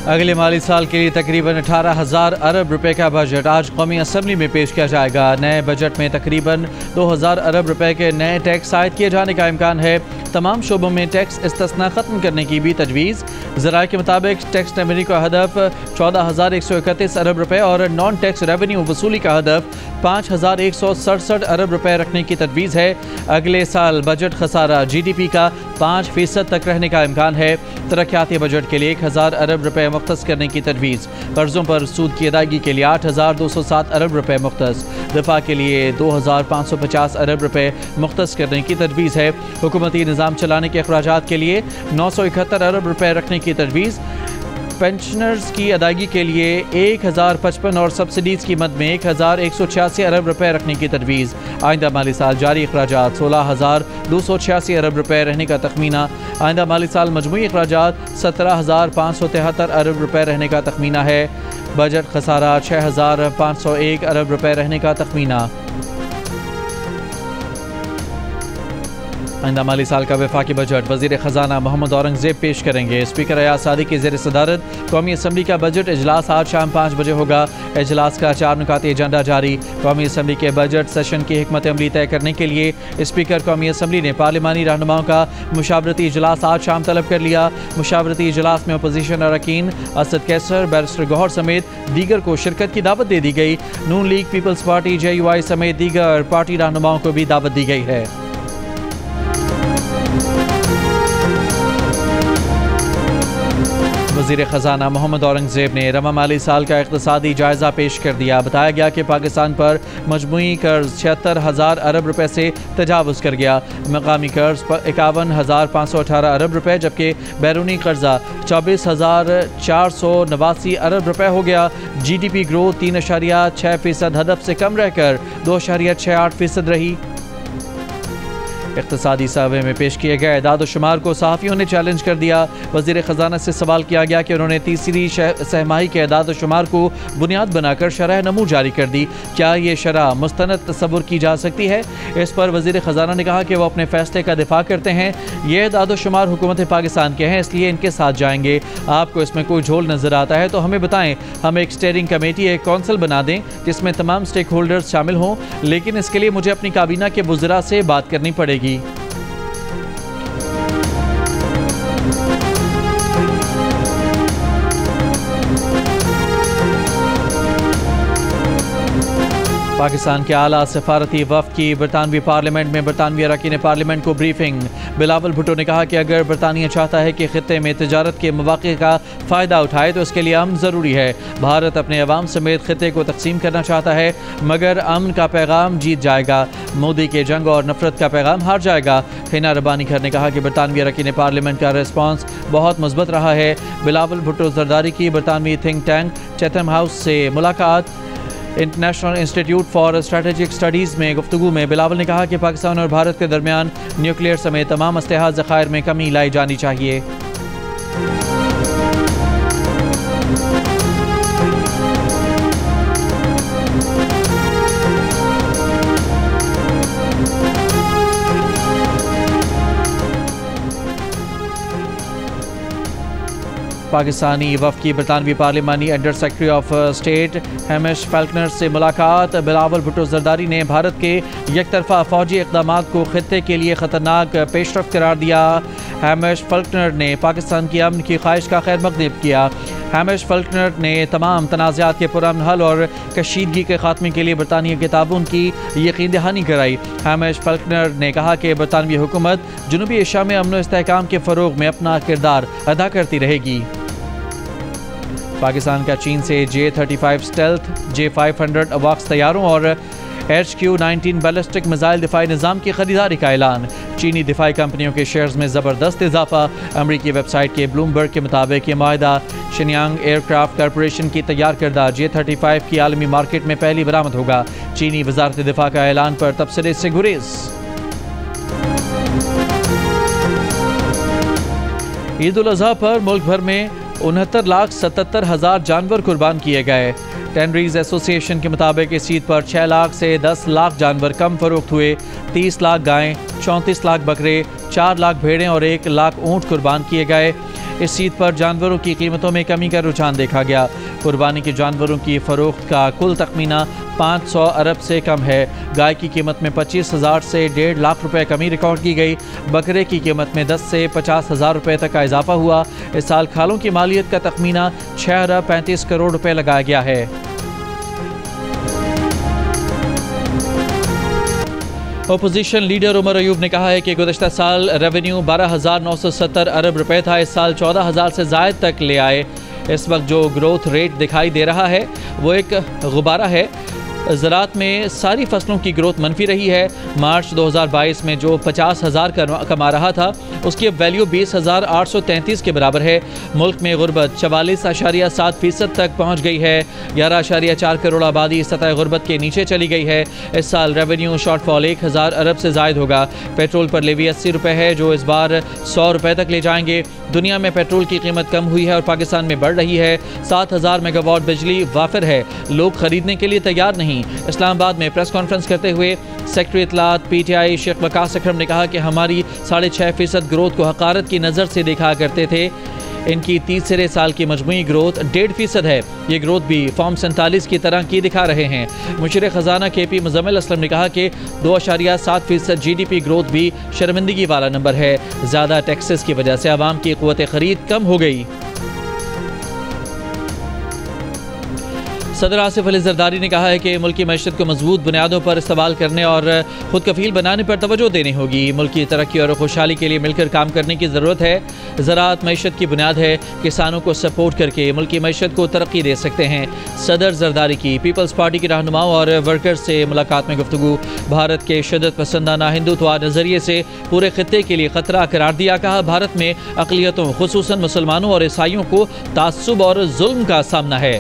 अगले माली साल के लिए तकरीबन 18,000 अरब रुपए का बजट आज कौमी असम्बली में पेश किया जाएगा। नए बजट में तकरीबन 2,000 अरब रुपए के नए टैक्स आयद किए जाने का इम्कान है। तमाम शोबों में टैक्स इस्तिस्ना ख़त्म करने की भी तजवीज़। ज़राए के मुताबिक टैक्स रेवेन्यू का हदफ 14,131 अरब रुपए और नॉन टैक्स रेवेन्यू वसूली का हदफ 5,167 अरब रुपए रखने की तजवीज़ है। अगले साल बजट खसारा GDP का 5% तक रहने का इम्कान है। तरक्याती बजट के लिए 1,000 अरब रुपए मुख्तस करने की तजवीज़। कर्ज़ों पर सूद की अदायगी के लिए 8,207 अरब रुपए मुख्तस। दिफा के लिए 2,550 अरब रुपए मुख्तस करने की तजवीज़ है। हुकूमती निज़ाम चलाने के अखराजात के लिए 971 अरब रुपए रखने की तजवीज़। पेंशनर्स की अदायगी के लिए 1,055 और सब्सिडीज़ की मद में 1,186 अरब रुपए रखने की तजवीज़। आइंदा माली साल जारी अखराजात 16,286 अरब रुपए रहने का तखमीना। आइंदा माली साल मजमूई अखराजात 17,573 अरब रुपए रहने का तखमीना है। बजट खसारा 6,501 अरब रुपए रहने का तखमीना। आइंदा माली साल का वफाकी बजट वज़ीर ख़जाना मोहम्मद औरंगज़ेब पेश करेंगे। स्पीकर अयाज सादी की ज़ेर सदारत कौमी असम्बली का बजट इजलास आज शाम 5 बजे होगा। इजलास का 4 नुकाती एजेंडा जारी। कौमी असम्बली के बजट सेशन की हिकमत अमली तय करने के लिए स्पीकर कौमी असम्बली ने पार्लिमानी रहनुमाओं का मुशावरती इजलास आज शाम तलब कर लिया। मुशावरती इजलास में अपोजिशन अरकान असद कैसर, बैरिस्टर गौहर समेत दीगर को शिरकत की दावत दे दी गई। नून लीग, पीपल्स पार्टी, JUI समेत दीगर पार्टी रहनुमाओं को भी दावत दी गई है। वज़ीर ख़जाना मोहम्मद औरंगज़ेब ने रवा माली साल का इक़्तिसादी जायज़ा पेश कर दिया। बताया गया कि पाकिस्तान पर मजमूई कर्ज 76,000 अरब रुपए से तजावुज़ कर गया। मकामी कर्ज 51,518 अरब रुपए जबकि बैरूनी कर्जा 24,489 अरब रुपए हो गया। GDP ग्रोथ 3.6% हदफ से कम रहकर 2.68% रही। इक़्तिसादी सर्वे में पेश किए गए एदाद व शुमार को सहाफ़ियों ने चैलेंज कर दिया। वज़ीर ख़जाना से सवाल किया गया कि उन्होंने तीसरी सहमाही के एदाद व शुमार को बुनियाद बनाकर शरह नमू जारी कर दी। क्या ये शरह मुस्तनद तस्वुर की जा सकती है? इस पर वज़ीर ख़जाना ने कहा कि वो अपने फ़ैसले का दिफा करते हैं। ये एदाद व शुमार हुकूमत पाकिस्तान के हैं, इसलिए इनके साथ जाएंगे। आपको इसमें कोई झोल नज़र आता है तो हमें बताएं। हम एक स्टीयरिंग कमेटी, एक कौंसिल बना दें जिसमें तमाम स्टेक होल्डर्स शामिल हों, लेकिन इसके लिए मुझे अपनी काबीना के वुज़रा से बात करनी पड़ेगी। पाकिस्तान के आला सफारती वफ़द की बरतानवी पार्लियामेंट में बरतानवी अरकान पार्लियामेंट को ब्रीफिंग। बिलावल भुट्टो ने कहा कि अगर बरतानिया चाहता है कि खित्ते में तिजारत के मौक़े का फ़ायदा उठाए तो इसके लिए अमन ज़रूरी है। भारत अपने अवाम समेत खित्ते को तकसीम करना चाहता है मगर अमन का पैगाम जीत जाएगा। मोदी के जंग और नफरत का पैगाम हार जाएगा। हिना रब्बानी खर ने कहा कि बरतानवी अरकान पार्लियामेंट का रिस्पॉन्स बहुत मुस्बत रहा है। बिलावल भुट्टो जरदारी की बरतानवी थिंक टैंक चैथम हाउस से मुलाकात। International institute for strategic studies में गुफ्तगू में बिलावल ने कहा कि पाकिस्तान और भारत के दरमियान न्यूक्लियर समेत तमाम असलहा ज़खायर में कमी लाई जानी चाहिए। पाकिस्तानी वफ़द की बरतानवी पार्लिमानी under secretary of state Hamish Falconer से मुलाकात। बिलावल भुट्टो जरदारी ने भारत के एकतरफा फौजी इक़दामात को खित्ते के लिए ख़तरनाक पेशरफ्त करार दिया। हैमिश फेल्कनर ने पाकिस्तान की अमन की ख्वाहिश का खैर मक़दम किया। हैमिश फेल्कनर ने तमाम तनाज़ात के पुरअमन हल और कशीदगी के खात्मे के लिए बरतानिया के ताउन की यकीन दहानी कराई। हैमिश फेल्कनर ने कहा कि बरतानवी हुकूमत जनूबी एशिया में अमन व इस्तेहकाम के फ़रोग़ में अपना किरदार अदा करती रहेगी। पाकिस्तान का चीन से J-35 स्टेल्थ, J-500 अवाक्स तैयारों और HQ-19 बैलिस्टिक मिसाइल दिफाई निज़ाम की खरीदारी का ऐलान। चीनी दिफाई कंपनियों के शेयर्स में ज़बरदस्त इजाफा। अमरीकी वेबसाइट के ब्लूमबर्ग के मुताबिक ये माहिदा शिनयांग एयरक्राफ्ट कॉरपोरेशन की तैयार करदा J-35 की आलमी मार्केट में पहली बरामद होगा। चीनी वजारत दिफा का ऐलान पर तबसरे से गुरेज। ईद उल अज़हा पर मुल्क भर में 69,77,000 जानवर कुर्बान किए गए। टेनरीज एसोसिएशन के मुताबिक इस ईद पर 6 लाख से 10 लाख जानवर कम फरोख्त हुए। 30 लाख गायें, 34 लाख बकरे, 4 लाख भेड़ें और 1 लाख ऊँट कुर्बान किए गए। इस ईद पर जानवरों की कीमतों में कमी का रुझान देखा गया। कुर्बानी के जानवरों की फ़रोख्त का कुल तखमीना 500 अरब से कम है। गाय की कीमत में 25,000 से 1.5 लाख रुपए कमी रिकॉर्ड की गई। बकरे की कीमत में 10 से 50,000 रुपए तक का इजाफा हुआ। इस साल खालों की मालियत का तखमीना 6 अरब 35 करोड़ रुपए लगाया गया है। ओपोजिशन लीडर उमर अयूब ने कहा है कि गुज़श्ता साल रेवेन्यू 12,970 अरब रुपए था, इस साल 14,000 से ज़ायद तक ले आए। इस वक्त जो ग्रोथ रेट दिखाई दे रहा है वो एक गुब्बारा है। ज़राअत में सारी फसलों की ग्रोथ मनफी रही है। मार्च 2022 में जो 50,000 कमा रहा था उसकी अब वैल्यू 20,833 के बराबर है। मुल्क में गुर्बत 44.7% तक पहुँच गई है। 11.4 करोड़ आबादी सतह गुर्बत के नीचे चली गई है। इस साल रेवेन्यू शॉर्टफॉल 1,000 अरब से ज़ायद होगा। पेट्रोल पर लेवी 80 रुपये है जो इस बार 100 रुपये तक ले जाएंगे। दुनिया में पेट्रोल की कीमत कम हुई है और पाकिस्तान में बढ़ रही है। 7,000 मेगावाट बिजली वाफिर है, लोग खरीदने के लिए तैयार नहीं। इस्लामाबाद में प्रेस कॉन्फ्रेंस करते हुए सेक्रेटरी इत्तलात PTI शेख वकास अकरम ने कहा कि हमारी 6.5% ग्रोथ को हकारत की नज़र से देखा करते थे। इनकी तीसरे साल की मजमूई ग्रोथ 1.5% है। ये ग्रोथ भी फॉर्म 47 की तरह की दिखा रहे हैं। मुशीर ख़जाना KP मुज़म्मिल असलम ने कहा कि 2.7% GDP ग्रोथ भी शर्मिंदगी वाला नंबर है। ज़्यादा टैक्सेस की वजह से आवाम की क़ुव्वत ख़रीद कम हो गई। सदर आसिफ अली जरदारी ने कहा है कि मुल्क की मईशत को मजबूत बुनियादों पर इस्तेमाल करने और खुद कफील बनाने पर तवज्जो देनी होगी। मुल्क की तरक्की और खुशहाली के लिए मिलकर काम करने की ज़रूरत है। ज़राअत मईशत की बुनियाद है। किसानों को सपोर्ट करके मुल्क की मईशत को तरक्की दे सकते हैं। सदर जरदारी की पीपल्स पार्टी के रहनुमाओं और वर्कर्स से मुलाकात में गुफ्तगू। भारत के शिद्दत पसंदाना हिंदुत्व नज़रिए से पूरे खित्ते के लिए ख़तरा करार दिया। कहा भारत में अक़लियतों खुसूसन मुसलमानों और ईसाइयों को तासुब और जुल्म का सामना है।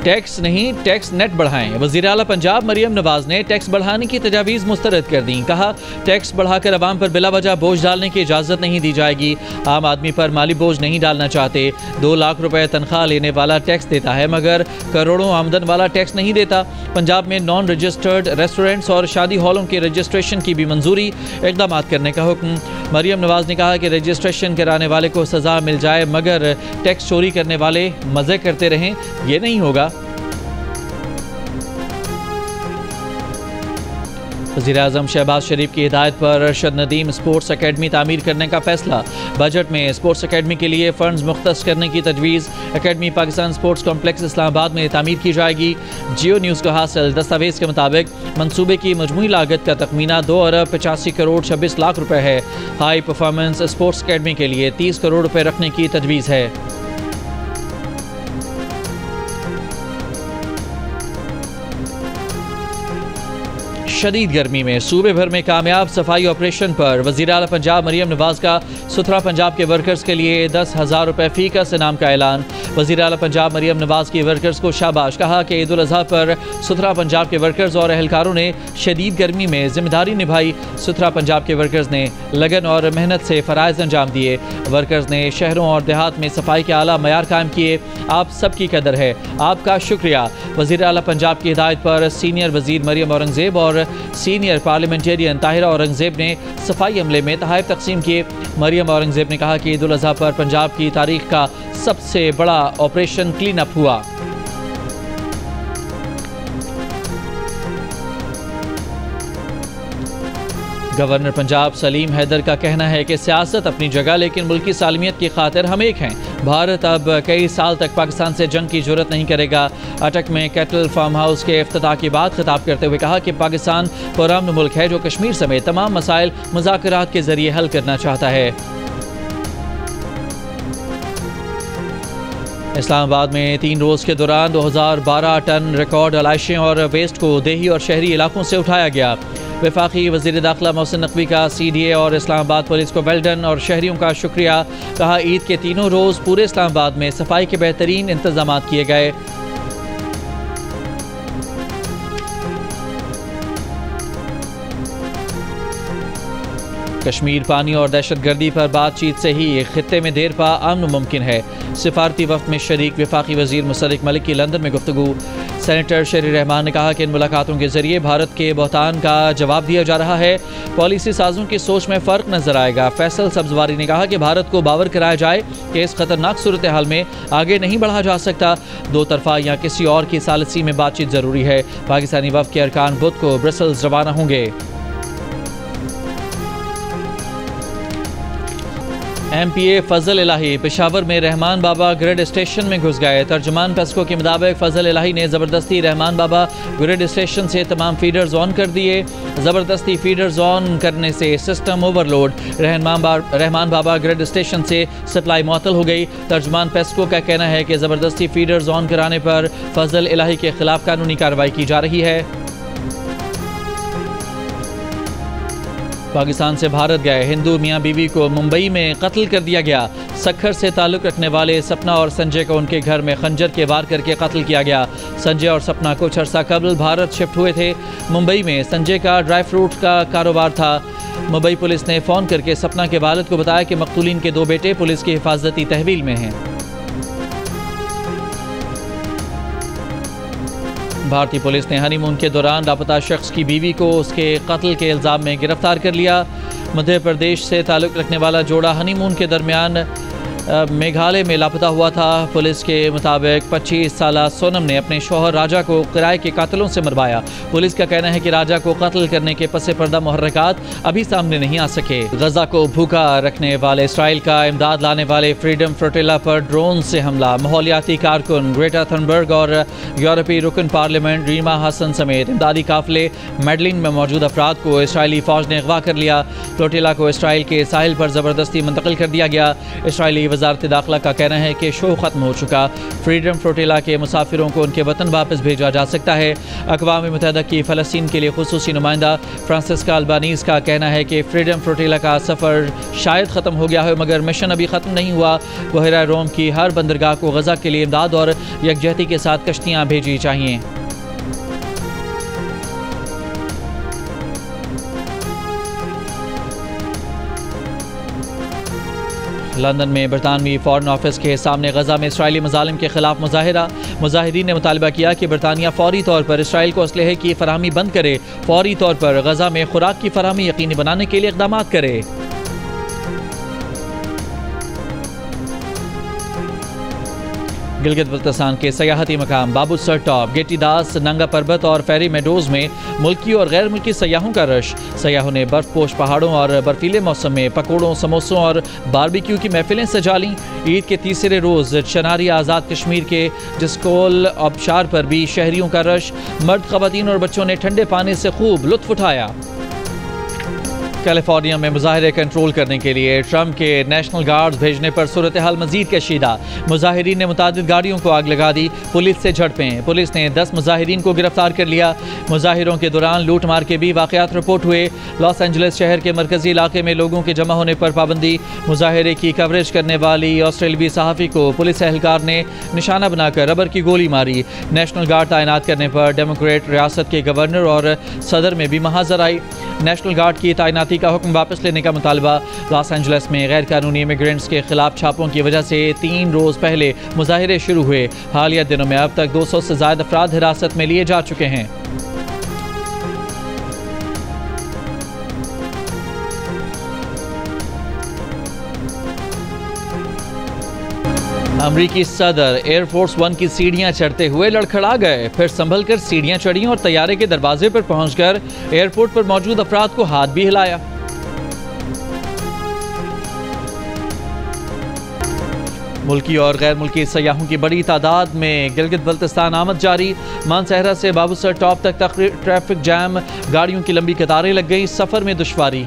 टैक्स नहीं टैक्स नेट बढ़ाएं। वज़ीर आला पंजाब मरियम नवाज ने टैक्स बढ़ाने की तजावीज़ मुस्तरद कर दी। कहा टैक्स बढ़ाकर अवाम पर बिला वजह बोझ डालने की इजाज़त नहीं दी जाएगी। आम आदमी पर माली बोझ नहीं डालना चाहते। 2 लाख रुपए तनख्वाह लेने वाला टैक्स देता है मगर करोड़ों आमदन वाला टैक्स नहीं देता। पंजाब में नॉन रजिस्टर्ड रेस्टोरेंट्स और शादी हॉलों के रजिस्ट्रेशन की भी मंजूरी, इक़दाम करने का हुक्म। मरियम नवाज ने कहा कि रजिस्ट्रेशन कराने वाले को सज़ा मिल जाए मगर टैक्स चोरी करने वाले मज़े करते रहें, ये नहीं होगा। वज़ीर-ए-आज़म शहबाज शरीफ की हिदायत पर अरशद नदीम स्पोर्ट्स अकेडमी तामीर करने का फैसला। बजट में स्पोर्ट्स अकेडमी के लिए फ़ंड्स मुख्तस करने की तजवीज़। Academy Pakistan sports complex Islamabad में तामीर की जाएगी। जियो न्यूज़ को हासिल दस्तावेज़ के मुताबिक मनसूबे की मजमूई लागत का तखमीना 2 अरब 85 करोड़ 26 लाख रुपये है। हाई परफॉर्मेंस स्पोर्ट्स अकेडमी के लिए 30 करोड़ रुपये रखने की तजवीज़ है। शदीद गर्मी में सूबे भर में कामयाब सफाई ऑपरेशन पर वज़ीर आला पंजाब मरियम नवाज का सुथरा पंजाब के वर्कर्स के लिए 10,000 रुपये फ़ी का इनाम का ऐलान। वज़ीर आला पंजाब मरियम नवाज की वर्कर्स को शाबाश। कहा कि ईद उल अज़हा पर सुथरा पंजाब के वर्कर्स और एहलकारों ने शदीद गर्मी में जिम्मेदारी निभाई। सुथरा पंजाब के वर्कर्स ने लगन और मेहनत से फ़राइज़ अंजाम दिए। वर्कर्स ने शहरों और देहात में सफाई के आला मयार कायम किए। आप सबकी कदर है, आपका शुक्रिया। वज़ीर आला पंजाब की हिदायत पर सीनियर वज़ीर मरियम औरंगज़ेब और सीनियर पार्लियामेंटेरियन ताहिरा औरंगज़ेब ने सफाई अमले में तोहफ़े तकसीम किए। मरियम औरंगज़ेब ने कहा कि ईद उल अज़हा पर पंजाब की तारीख का सबसे बड़ा ऑपरेशन क्लीन अप हुआ। गवर्नर पंजाब सलीम हैदर का कहना है कि सियासत अपनी जगह लेकिन मुल्क की सालमियत की खातिर हम एक हैं। भारत अब कई साल तक पाकिस्तान से जंग की जरूरत नहीं करेगा। अटक में कैटल फार्म हाउस के इफ्तिताह के बाद खिताब करते हुए कहा कि पाकिस्तान पुरअमन मुल्क है जो कश्मीर समेत तमाम मसाइल मुज़ाकरात के जरिए हल करना चाहता है। इस्लामाबाद में 3 रोज़ के दौरान 2012 टन रिकॉर्ड अलाइशें और वेस्ट को देही और शहरी इलाकों से उठाया गया। वफाकी वज़ीर दाखिला मोहसिन नकवी का CDA और इस्लामाबाद पुलिस को वेल्डन और शहरियों का शुक्रिया। कहा ईद के तीनों रोज़ पूरे इस्लामाबाद में सफाई के बेहतरीन इंतजाम किए गए। कश्मीर पानी और दहशतगर्दी पर बातचीत से ही खित्ते में देर पा अमन मुमकिन है। सिफारती वफ़द में शरीक वफाकी वज़ीर मुशर्रिफ मलिक की लंदन में गुफ्तगू। सेनेटर शेरी रहमान ने कहा कि इन मुलाकातों के जरिए भारत के बहतान का जवाब दिया जा रहा है। पॉलिसी साजों की सोच में फ़र्क नजर आएगा। फैसल सब्जवारी ने कहा कि भारत को बावर कराया जाए कि इस खतरनाक सूरत हाल में आगे नहीं बढ़ा जा सकता। दो तरफा या किसी और की सालिसी में बातचीत ज़रूरी है। पाकिस्तानी वफ़द के अरकान बुध को ब्रसल्स रवाना होंगे। MPA फजल इलाही पेशावर में रहमान बाबा ग्रिड स्टेशन में घुस गए। तर्जुमान पेस्को के मुताबिक फजल इलाही ने ज़बरदस्ती रहमान बाबा ग्रिड स्टेशन से तमाम फीडर्स ऑन कर दिए। ज़बरदस्ती फीडर्स ऑन करने से सिस्टम ओवरलोड। रहमान बाबा ग्रिड स्टेशन से सप्लाई मुअत्तल हो गई। तर्जुमान पेस्को का कहना है कि ज़बरदस्ती फीडर्स ऑन कराने पर फजल इलाही के खिलाफ कानूनी कार्रवाई की जा रही है। पाकिस्तान से भारत गए हिंदू मियां बीवी को मुंबई में कत्ल कर दिया गया। सक्खर से ताल्लुक़ रखने वाले सपना और संजय को उनके घर में खंजर के वार करके कत्ल किया गया। संजय और सपना कुछ अर्सा कबल भारत शिफ्ट हुए थे। मुंबई में संजय का ड्राई फ्रूट का कारोबार था। मुंबई पुलिस ने फ़ोन करके सपना के वालिद को बताया कि मक़तूलीन के 2 बेटे पुलिस की हिफाजती तहवील में हैं। भारतीय पुलिस ने हनीमून के दौरान लापता शख्स की बीवी को उसके कत्ल के इल्ज़ाम में गिरफ्तार कर लिया। मध्य प्रदेश से ताल्लुक़ रखने वाला जोड़ा हनीमून के दरमियान मेघालय में लापता हुआ था। पुलिस के मुताबिक 25 साला सोनम ने अपने शौहर राजा को किराए के कातिलों से मरवाया। पुलिस का कहना है कि राजा को कत्ल करने के पसे पर्दा मुहर्रकात अभी सामने नहीं आ सके। गजा को भूखा रखने वाले इसराइल का इमदाद लाने वाले फ्रीडम फ्लोटिला पर ड्रोन से हमला। माहौलियाती कारकुन ग्रेटा थनबर्ग और यूरोपीय रुकन पार्लियामेंट रीमा हसन समेत इमदादी काफिले मेडलिन में मौजूद अफराद को इसराइली फ़ौज ने अगवा कर लिया। फ्लोटिला को इसराइल के साहिल पर ज़बरदस्ती मुंतकिल कर दिया गया। इसराइली वज़ारत दाखिला का कहना है कि शो ख़त्म हो चुका। फ्रीडम फ्लोटिला के मुसाफिरों को उनके वतन वापस भेजा जा सकता है। अक़वाम मुत्तहिदा की फ़लस्तीन के लिए ख़ुसूसी नुमाइंदा फ्रांसिस्का अल्बानीज़ का कहना है कि फ्रीडम फ्लोटिला का सफ़र शायद ख़त्म हो गया है मगर मिशन अभी ख़त्म नहीं हुआ। बहरा रोम की हर बंदरगाह को गज़ा के लिए इमदाद और यकजहती के साथ कश्तियाँ भेजी चाहिए। लंदन में बरतानवी फ़ॉरेन ऑफिस के सामने गजा में इसराइली मज़ालिम के खिलाफ मुजाहिरा। मुजाहिदीन ने मुतालबा किया कि बरतानिया फ़ौरी तौर पर इसराइल को असलहे की फराहमी बंद करे, फ़ौरी तौर पर गजा में खुराक की फराहमी यकीनी बनाने के लिए इक़दाम करे। गिलगित बल्तिस्तान के सयाहती मकाम बाबू सर टॉप, गेटी दास, नंगा पर्वत और फेरी मेडोज में मुल्की और गैर मुल्की सयाहों का रश। सयाहों ने बर्फपोश पहाड़ों और बर्फीले मौसम में पकौड़ों, समोसों और बारबेक्यू की महफिलें सजा लीं। ईद के तीसरे रोज़ चनारी आज़ाद कश्मीर के जिस्कोल आबशार पर भी शहरियों का रश। मर्द, ख़वातीन और बच्चों ने ठंडे पानी से खूब लुत्फ़ उठाया। कैलिफोर्निया में मुजाहिरे कंट्रोल करने के लिए ट्रंप के नेशनल गार्ड्स भेजने पर सूरत हाल मजीद कशीदा। मुजाहिरीन ने मुतादिद गाड़ियों को आग लगा दी। पुलिस से झड़पें। पुलिस ने 10 मुजाहिरीन को गिरफ्तार कर लिया। मुजाहिरों के दौरान लूट मार के भी वाक़यात रिपोर्ट हुए। लॉस एंजलिस शहर के मरकजी इलाके में लोगों के जमा होने पर पाबंदी। मुजाहिरे की कवरेज करने वाली ऑस्ट्रेलियावी सहाफ़ी को पुलिस एहलकार ने निशाना बनाकर रबर की गोली मारी। नेशनल गार्ड तैनात करने पर डेमोक्रेट रियासत के गवर्नर और सदर में भी महाजर आई। नेशनल गार्ड की तैनाती का हुक्म वापस लेने का मुतालबा। लॉस एंजलिस में गैर कानूनी इमिग्रेंट्स के खिलाफ छापों की वजह से 3 रोज़ पहले मुजाहिरे शुरू हुए। हालिया दिनों में अब तक 200 से ज़्यादा अफराद हिरासत में लिए जा चुके हैं। अमरीकी सदर एयरफोर्स 1 की सीढ़ियां चढ़ते हुए लड़खड़ा गए, फिर संभल कर सीढ़ियां चढ़ी और तैयारे के दरवाजे पर पहुंचकर एयरपोर्ट पर मौजूद अफराद को हाथ भी हिलाया। मुल्की और गैर मुल्की सयाहों की बड़ी तादाद में गिलगित बल्तिस्तान आमद जारी। मानसहरा से बाबूसर टॉप तक ट्रैफिक जैम, गाड़ियों की लंबी कतारें लग गई। सफ़र में दुश्वारी।